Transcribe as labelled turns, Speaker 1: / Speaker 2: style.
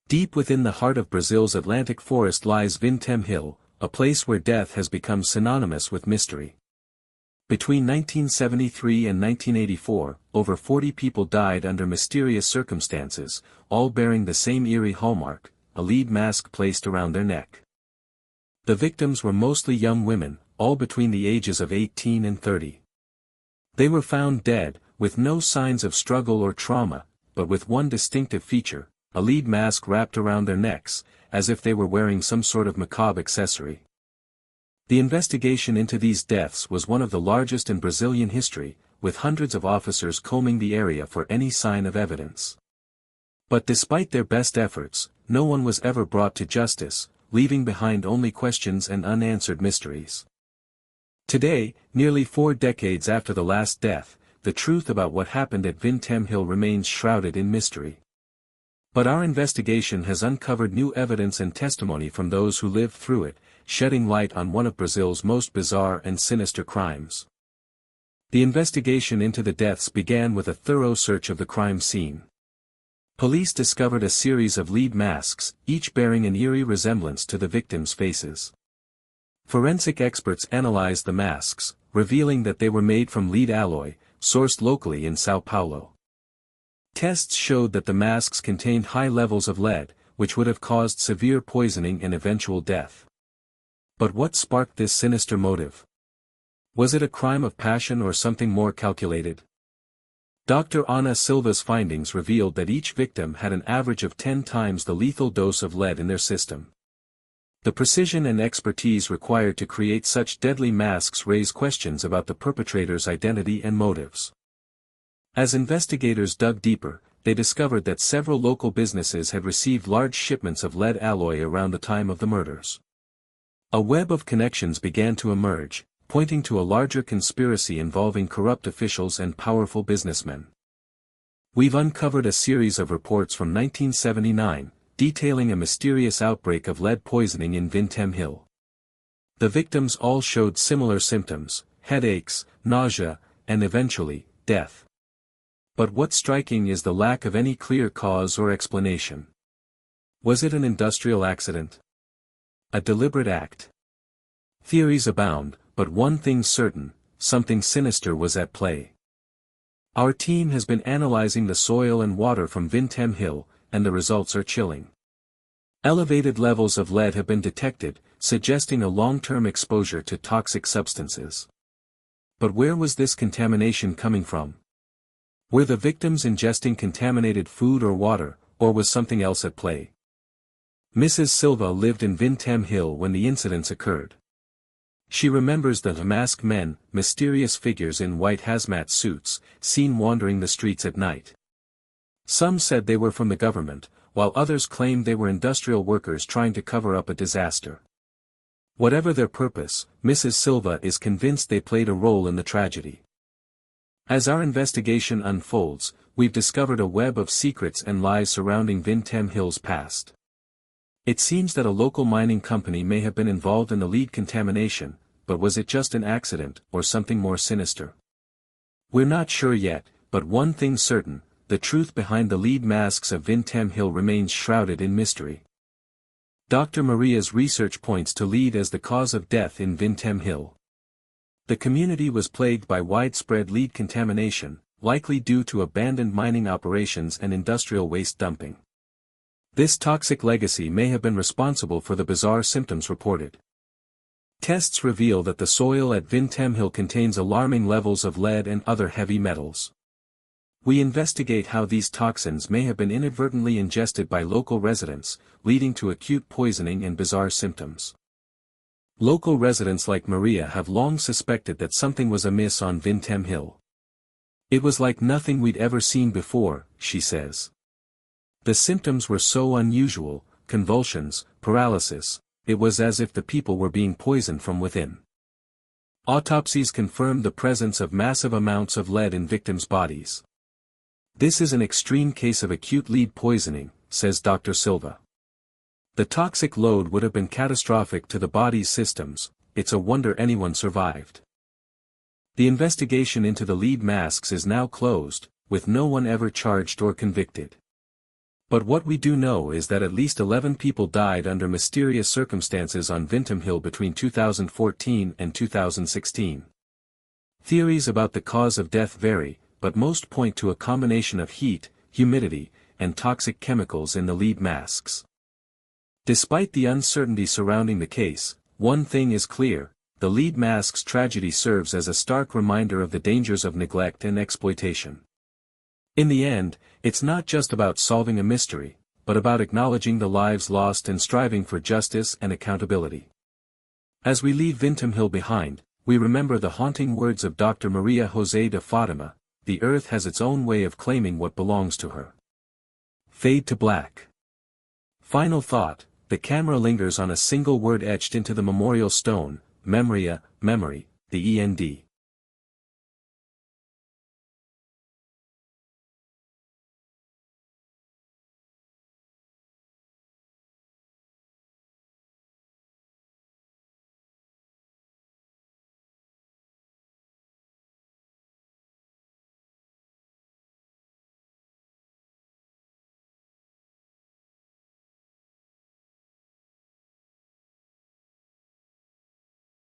Speaker 1: Deep within the heart of Brazil's Atlantic forest lies Vintem Hill, a place where death has become synonymous with mystery. Between 1973 and 1984, over 40 people died under mysterious circumstances, all bearing the same eerie hallmark, a lead mask placed around their neck. The victims were mostly young women, all between the ages of 18 and 30. They were found dead, with no signs of struggle or trauma, but with one distinctive feature, a lead mask wrapped around their necks, as if they were wearing some sort of macabre accessory. The investigation into these deaths was one of the largest in Brazilian history, with hundreds of officers combing the area for any sign of evidence. But despite their best efforts, no one was ever brought to justice, leaving behind only questions and unanswered mysteries. Today, nearly 4 decades after the last death, the truth about what happened at Vintem Hill remains shrouded in mystery. But our investigation has uncovered new evidence and testimony from those who lived through it, shedding light on one of Brazil's most bizarre and sinister crimes. The investigation into the deaths began with a thorough search of the crime scene. Police discovered a series of lead masks, each bearing an eerie resemblance to the victims' faces. Forensic experts analyzed the masks, revealing that they were made from lead alloy, sourced locally in São Paulo. Tests showed that the masks contained high levels of lead, which would have caused severe poisoning and eventual death. But what sparked this sinister motive? Was it a crime of passion or something more calculated? Dr. Ana Silva's findings revealed that each victim had an average of 10 times the lethal dose of lead in their system. The precision and expertise required to create such deadly masks raise questions about the perpetrator's identity and motives. As investigators dug deeper, they discovered that several local businesses had received large shipments of lead alloy around the time of the murders. A web of connections began to emerge, pointing to a larger conspiracy involving corrupt officials and powerful businessmen. We've uncovered a series of reports from 1979, detailing a mysterious outbreak of lead poisoning in Vintem Hill. The victims all showed similar symptoms: headaches, nausea, and eventually, death. But what's striking is the lack of any clear cause or explanation. Was it an industrial accident? A deliberate act? Theories abound, but one thing's certain: something sinister was at play. Our team has been analyzing the soil and water from Vintem Hill, and the results are chilling. Elevated levels of lead have been detected, suggesting a long-term exposure to toxic substances. But where was this contamination coming from? Were the victims ingesting contaminated food or water, or was something else at play? Mrs. Silva lived in Vintem Hill when the incidents occurred. She remembers the masked men, mysterious figures in white hazmat suits, seen wandering the streets at night. Some said they were from the government, while others claimed they were industrial workers trying to cover up a disaster. Whatever their purpose, Mrs. Silva is convinced they played a role in the tragedy. As our investigation unfolds, we've discovered a web of secrets and lies surrounding Vintem Hill's past. It seems that a local mining company may have been involved in the lead contamination, but was it just an accident, or something more sinister? We're not sure yet, but one thing's certain: the truth behind the lead masks of Vintem Hill remains shrouded in mystery. Dr. Maria's research points to lead as the cause of death in Vintem Hill. The community was plagued by widespread lead contamination, likely due to abandoned mining operations and industrial waste dumping. This toxic legacy may have been responsible for the bizarre symptoms reported. Tests reveal that the soil at Vintem Hill contains alarming levels of lead and other heavy metals. We investigate how these toxins may have been inadvertently ingested by local residents, leading to acute poisoning and bizarre symptoms. Local residents like Maria have long suspected that something was amiss on Vintem Hill. It was like nothing we'd ever seen before, she says. The symptoms were so unusual: convulsions, paralysis. It was as if the people were being poisoned from within. Autopsies confirmed the presence of massive amounts of lead in victims' bodies. This is an extreme case of acute lead poisoning, says Dr. Silva. The toxic load would have been catastrophic to the body's systems. It's a wonder anyone survived. The investigation into the lead masks is now closed, with no one ever charged or convicted. But what we do know is that at least 11 people died under mysterious circumstances on Vintem Hill between 2014 and 2016. Theories about the cause of death vary, but most point to a combination of heat, humidity, and toxic chemicals in the lead masks. Despite the uncertainty surrounding the case, one thing is clear: the lead masks tragedy serves as a stark reminder of the dangers of neglect and exploitation. In the end, it's not just about solving a mystery, but about acknowledging the lives lost and striving for justice and accountability. As we leave Vintem Hill behind, we remember the haunting words of Dr. Maria José de Fatima: the earth has its own way of claiming what belongs to her. Fade to black. Final thought: the camera lingers on a single word etched into the memorial stone: Memoria, memory, the END.